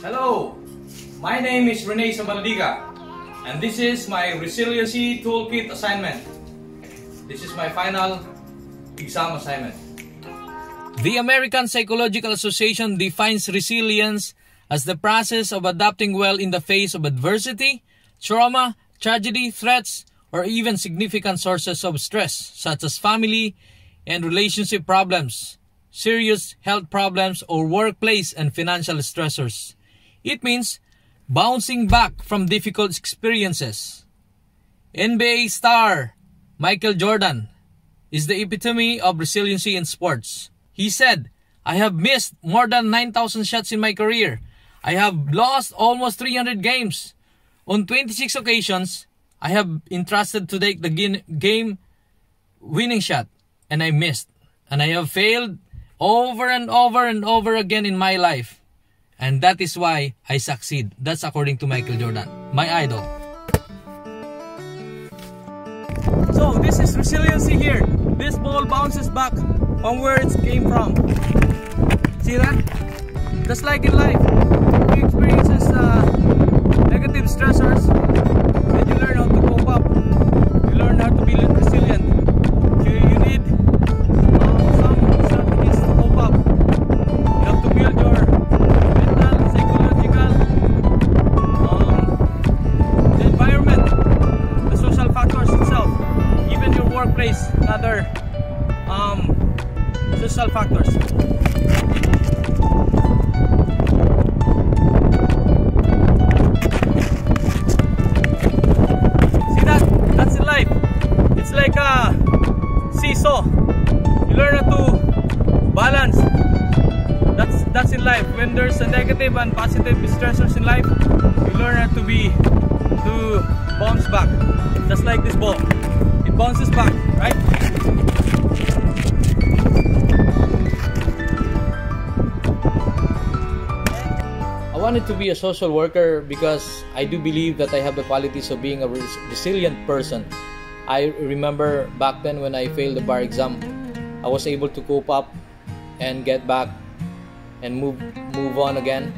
Hello, my name is Rene Sabaldiga, and this is my Resiliency Tool Kit assignment. This is my final exam assignment. The American Psychological Association defines resilience as the process of adapting well in the face of adversity, trauma, tragedy, threats, or even significant sources of stress, such as family and relationship problems, serious health problems, or workplace and financial stressors. It means bouncing back from difficult experiences. NBA star Michael Jordan is the epitome of resiliency in sports. He said, "I have missed more than 9,000 shots in my career. I have lost almost 300 games. On 26 occasions, I have entrusted to take the game-winning shot, and I missed. And I have failed over and over and over again in my life. And that is why I succeed." That's according to Michael Jordan, my idol. So this is resiliency here. This ball bounces back from where it came from. See that? Just like in life, you experience negative stressors, then you learn how to cope up. You learn how to be resilient. You need some strategies to cope up. You have to build your mental, psychological, the environment, the social factors itself, even your workplace, and other social factors. See that? That's in life. It's like a seesaw. You learn how to balance. That's in life. When there's a negative and positive stressors in life, you learn how to bounce back. Just like this ball. It bounces back, right? I wanted to be a social worker because I do believe that I have the qualities of being a resilient person. I remember back then when I failed the bar exam, I was able to cope up and get back and move on again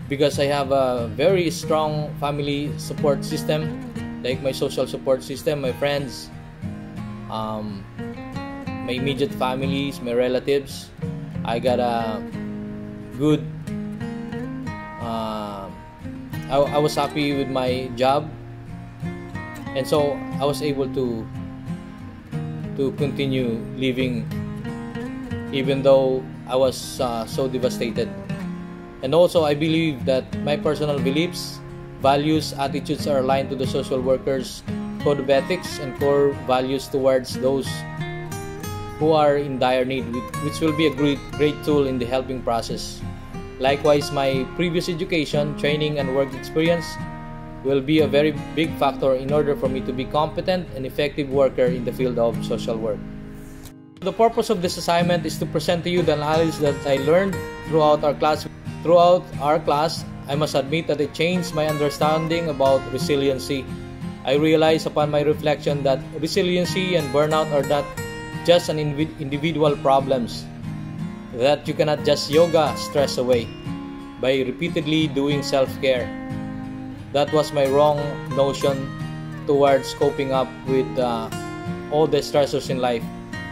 because I have a very strong family support system, like my social support system, my friends, my immediate families, my relatives. I got a good I was happy with my job, and so I was able to continue living even though I was so devastated. And also I believe that my personal beliefs, values, attitudes are aligned to the social workers' code of ethics and core values towards those who are in dire need, which will be a great tool in the helping process. Likewise, my previous education, training, and work experience will be a very big factor in order for me to be competent and effective worker in the field of social work. The purpose of this assignment is to present to you the knowledge that I learned throughout our class. Throughout our class, I must admit that it changed my understanding about resiliency. I realized upon my reflection that resiliency and burnout are not just an individual problems, that you cannot just yoga stress away by repeatedly doing self-care. That was my wrong notion towards coping up with all the stressors in life.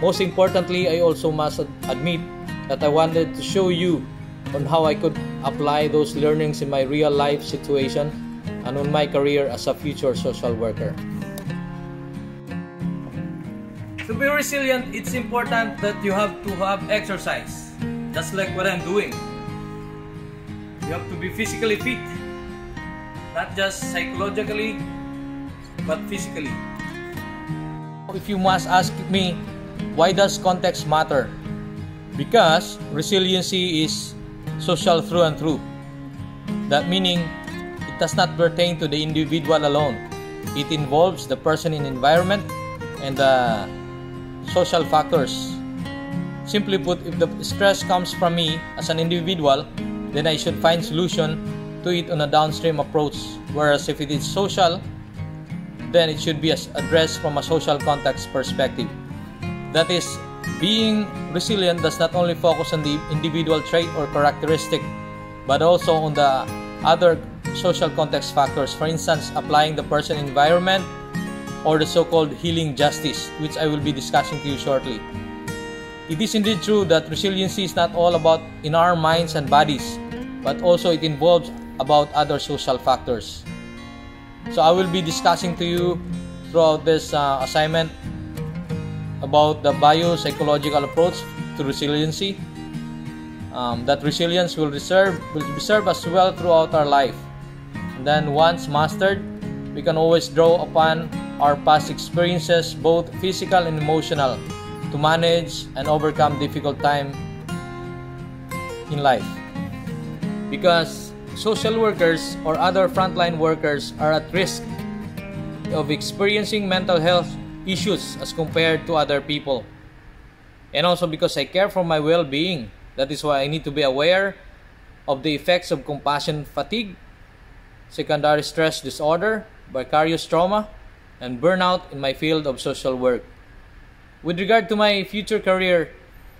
Most importantly, I also must admit that I wanted to show you on how I could apply those learnings in my real life situation and on my career as a future social worker. To be resilient, it's important that you have to have exercise. Just like what I'm doing. You have to be physically fit. Not just psychologically, but physically. If you must ask me, why does context matter? Because resiliency is social through and through. That meaning, it does not pertain to the individual alone. It involves the person in environment and the social factors. Simply put, if the stress comes from me as an individual, then I should find solution to it on a downstream approach. Whereas if it is social, then it should be addressed from a social context perspective. That is, being resilient does not only focus on the individual trait or characteristic but also on the other social context factors, for instance, applying the person environment or the so-called healing justice, which I will be discussing to you shortly. It is indeed true that resiliency is not all about in our minds and bodies, but also it involves about other social factors. So I will be discussing to you throughout this assignment about the biopsychological approach to resiliency. That resilience will serve us well throughout our life. And then once mastered, we can always draw upon our past experiences, both physical and emotional, to manage and overcome difficult time in life. Because social workers or other frontline workers are at risk of experiencing mental health issues as compared to other people. And also because I care for my well-being, that is why I need to be aware of the effects of compassion fatigue, secondary stress disorder, vicarious trauma, and burnout in my field of social work. With regard to my future career,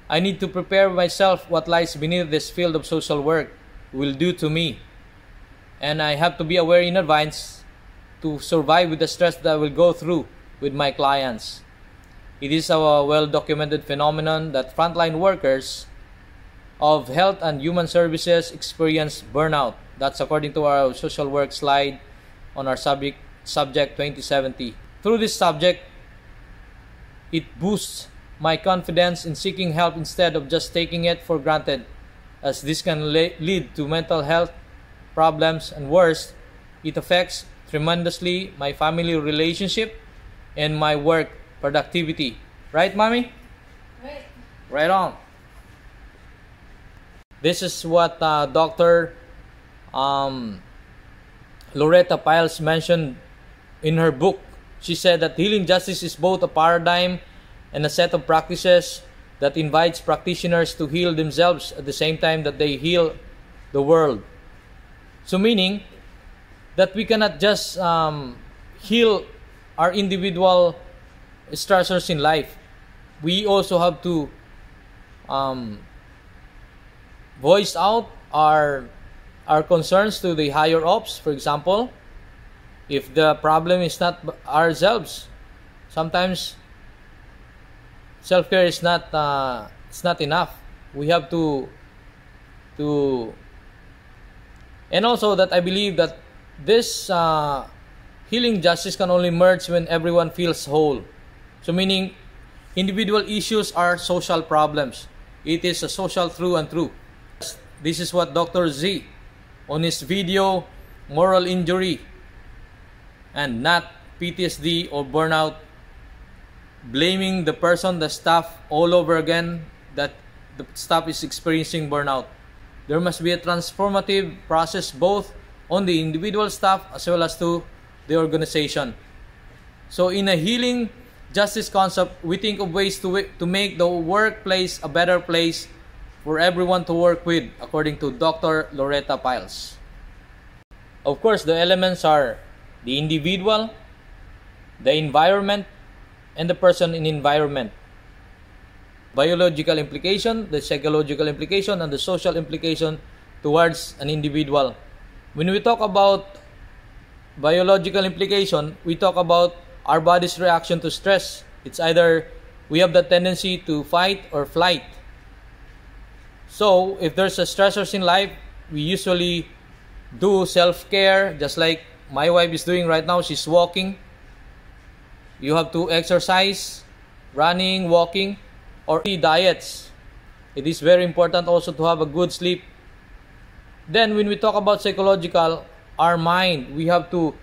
I need to prepare myself what lies beneath this field of social work will do to me. And I have to be aware in advance to survive with the stress that I will go through with my clients. It is a well-documented phenomenon that frontline workers of health and human services experience burnout. That's according to our social work slide on our subject 2070. Through this subject, it boosts my confidence in seeking help instead of just taking it for granted, as this can lead to mental health problems, and worse, it affects tremendously my family relationship and my work productivity. Right, Mommy? Right. Right on. This is what Dr. Loretta Pyles mentioned in her book. She said that healing justice is both a paradigm and a set of practices that invites practitioners to heal themselves at the same time that they heal the world. So meaning that we cannot just heal our individual stressors in life. We also have to voice out our concerns to the higher ups. For example, if the problem is not ourselves, sometimes self-care is not enough. We have to and also that I believe that this healing justice can only emerge when everyone feels whole. So meaning individual issues are social problems. It is a social through and through. This is what Dr. Z on his video Moral Injury and Not PTSD or Burnout, blaming the person, the staff all over again, that the staff is experiencing burnout. There must be a transformative process both on the individual staff as well as to the organization. So in a healing justice concept, we think of ways to make the workplace a better place for everyone to work with, according to Dr. Loretta Pyles. Of course, the elements are the individual, the environment, and the person in environment. Biological implication, the psychological implication, and the social implication towards an individual. When we talk about biological implication, we talk about our body's reaction to stress. It's either we have the tendency to fight or flight. So if there's a stressors in life, we usually do self-care, just like my wife is doing right now. She's walking. You have to exercise, running, walking, or diets. It is very important also to have a good sleep. Then when we talk about psychological, our mind, we have to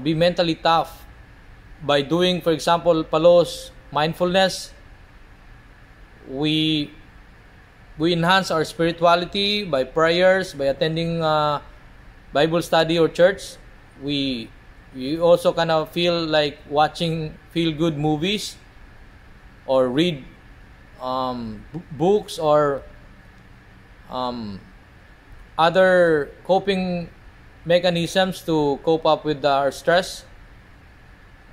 be mentally tough by doing, for example, Palos mindfulness. We enhance our spirituality by prayers, by attending Bible study or church. We also kind of feel like watching feel-good movies or read books or other coping mechanisms to cope up with our stress.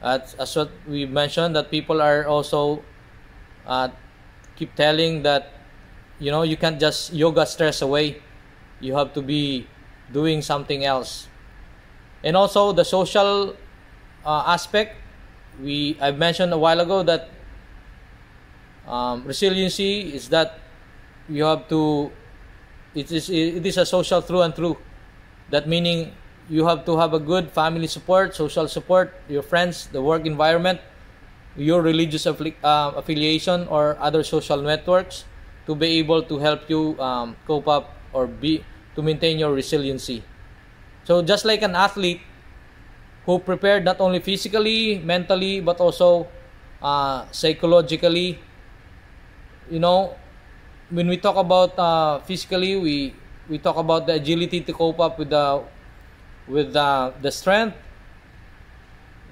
As what we mentioned, that people are also keep telling that you can't just yoga stress away. you have to be doing something else. And also the social aspect, I've mentioned a while ago that resiliency is that you have to, it is a social through and through. That meaning you have to have a good family support, social support, your friends, the work environment, your religious affiliation or other social networks to be able to help you cope up or to maintain your resiliency. So just like an athlete who prepared not only physically, mentally, but also psychologically, you know, when we talk about physically, we talk about the agility to cope up with the strength.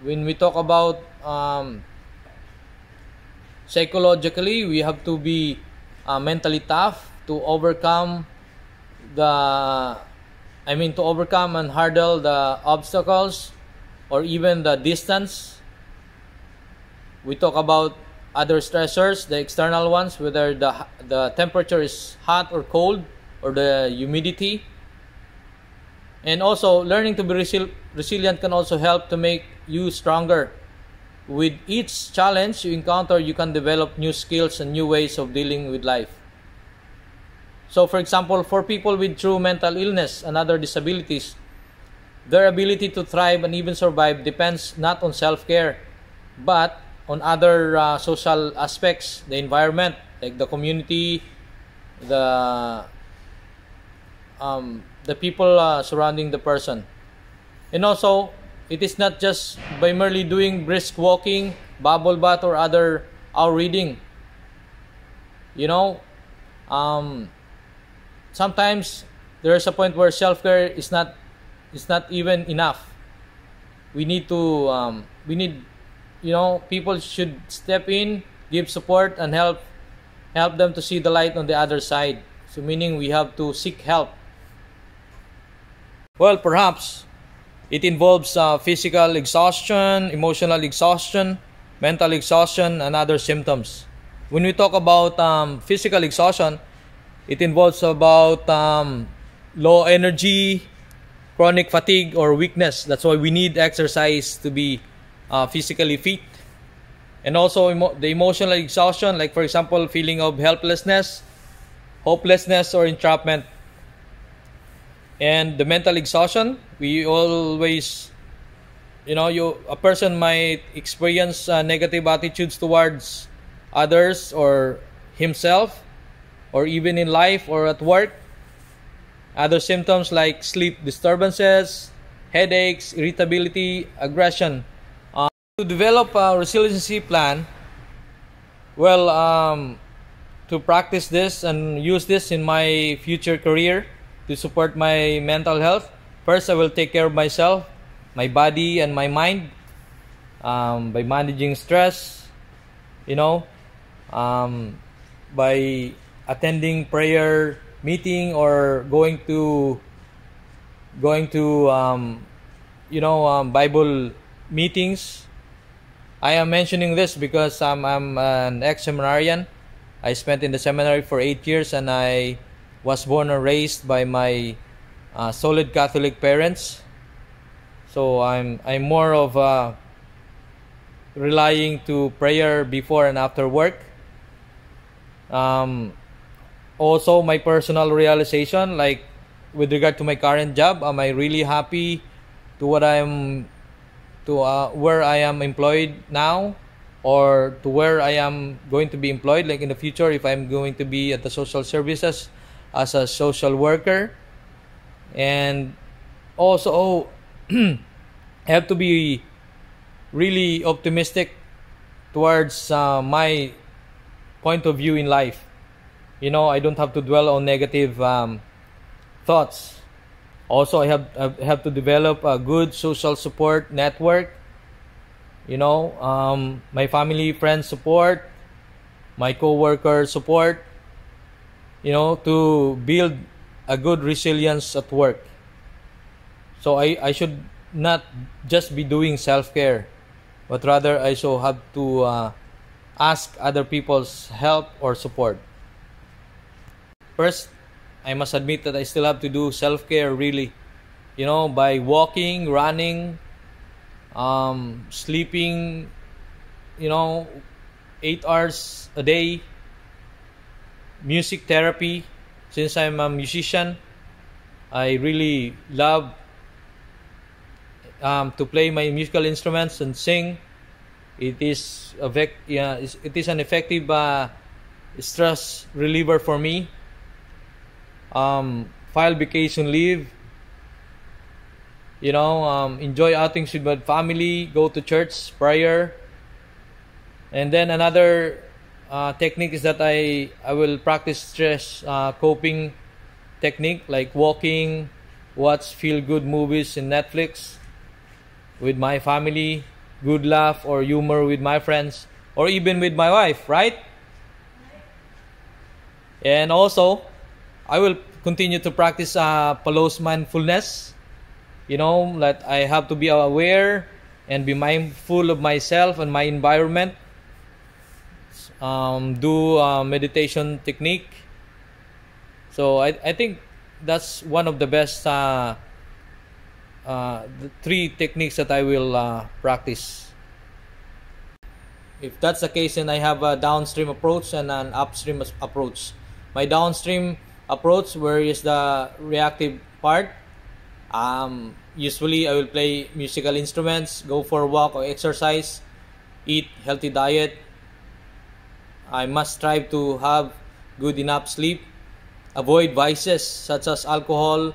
When we talk about psychologically, we have to be mentally tough to overcome to overcome and hurdle the obstacles or even the distance. We talk about other stressors, the external ones, whether the temperature is hot or cold or the humidity. And also learning to be resilient can also help to make you stronger. With each challenge you encounter, you can develop new skills and new ways of dealing with life. So for example, for people with true mental illness and other disabilities, their ability to thrive and even survive depends not on self-care, but on other social aspects, the environment, like the community, the people surrounding the person. And also, it is not just by merely doing brisk walking, bubble bath, or other hour reading. You know, sometimes there is a point where self-care is not even enough. We need to people should step in, give support, and help them to see the light on the other side. So meaning we have to seek help. Well, perhaps it involves physical exhaustion, emotional exhaustion, mental exhaustion, and other symptoms. When we talk about physical exhaustion, it involves about low energy, chronic fatigue, or weakness. That's why we need exercise to be physically fit. And also the emotional exhaustion, like for example, feeling of helplessness, hopelessness, or entrapment. And the mental exhaustion, we always, a person might experience negative attitudes towards others or himself, or even in life or at work. Other symptoms like sleep disturbances, headaches, irritability, aggression. To develop a resiliency plan, to practice this and use this in my future career to support my mental health, first I will take care of myself, my body, and my mind by managing stress, by attending prayer meeting or going to Bible meetings. I am mentioning this because I'm an ex-seminarian. I spent in the seminary for 8 years, and I was born and raised by my solid Catholic parents. So I'm more of relying to prayer before and after work. Also, my personal realization, like with regard to my current job, am I really happy to where I am employed now, or to where I am going to be employed, like in the future, if I'm going to be at the social services as a social worker. And also I have to be really optimistic towards my point of view in life. I don't have to dwell on negative thoughts. Also, I have to develop a good social support network. My family, friends support, my co-worker support, to build a good resilience at work. So I should not just be doing self-care, but rather I should have to ask other people's help or support. First, I must admit that I still have to do self-care, really, by walking, running, sleeping, 8 hours a day, music therapy. Since I'm a musician, I really love to play my musical instruments and sing. It is an effective stress reliever for me. File vacation leave, enjoy outings with my family, go to church, prayer. And then another technique is that I will practice stress coping technique, like walking, watch feel-good movies in Netflix with my family, good laugh or humor with my friends, or even with my wife, right? And also, I will continue to practice Pyles mindfulness. That I have to be aware and be mindful of myself and my environment. Do meditation technique. So I think that's one of the best the 3 techniques that I will practice. If that's the case, then I have a downstream approach and an upstream approach. My downstream approach, where is the reactive part, usually I will play musical instruments, go for a walk or exercise, eat healthy diet. I must strive to have good enough sleep, avoid vices such as alcohol,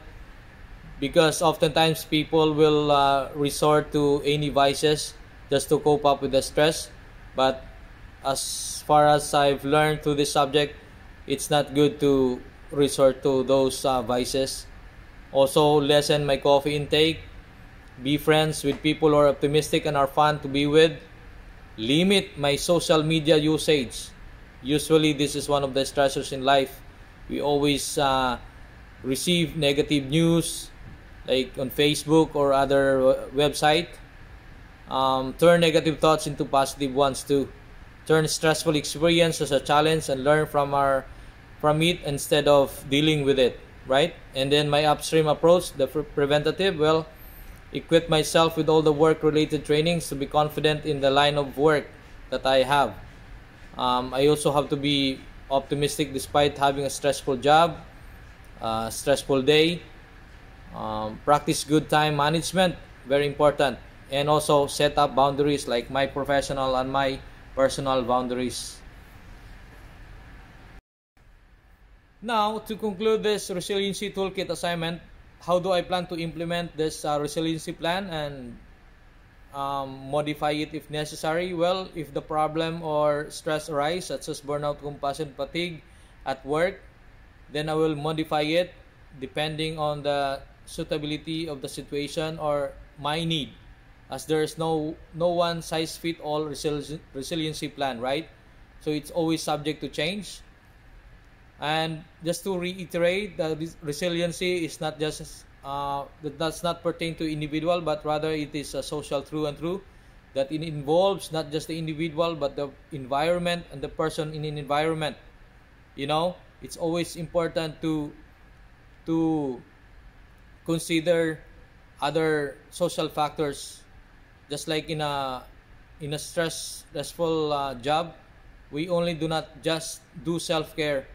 because oftentimes people will resort to any vices just to cope up with the stress. But as far as I've learned through this subject, it's not good to resort to those vices. Also, lessen my coffee intake, be friends with people who are optimistic and are fun to be with, limit my social media usage. Usually this is one of the stressors in life. We always receive negative news, like on Facebook or other website. Turn negative thoughts into positive ones too. Turn stressful experience as a challenge and learn from it instead of dealing with it, right? And then my upstream approach, the preventative, well, equip myself with all the work-related trainings to be confident in the line of work that I have. I also have to be optimistic despite having a stressful job, stressful day. Practice good time management, very important. And also set up boundaries, like my professional and my personal boundaries. Now, to conclude this Resiliency Toolkit assignment, how do I plan to implement this resiliency plan and modify it if necessary? Well, if the problem or stress arise, such as burnout, compassion, fatigue at work, then I will modify it depending on the suitability of the situation or my need, as there is no one size fit all resiliency plan, right? So it's always subject to change. And just to reiterate, the resiliency is not just that does not pertain to individual, but rather it is a social through and through, that it involves not just the individual but the environment and the person in an environment. It's always important to consider other social factors. Just like in a stressful job, we only do not just do self-care.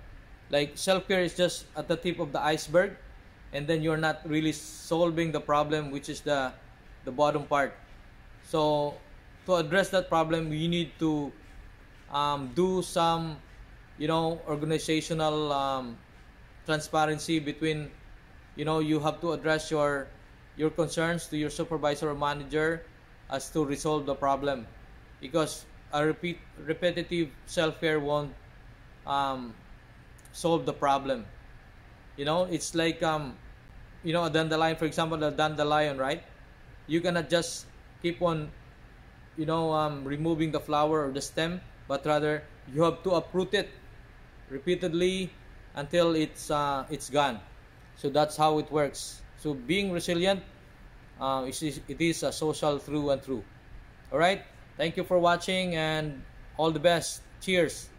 Like, self-care is just at the tip of the iceberg, and then you're not really solving the problem, which is the bottom part. So to address that problem, we need to do some organizational transparency between, you have to address your concerns to your supervisor or manager as to resolve the problem, because a repetitive self-care won't solve the problem. It's like a dandelion, for example, the dandelion, right? You cannot just keep on removing the flower or the stem, but rather you have to uproot it repeatedly until it's gone. So that's how it works. So being resilient, it is a social through and through. All right, thank you for watching and all the best. Cheers.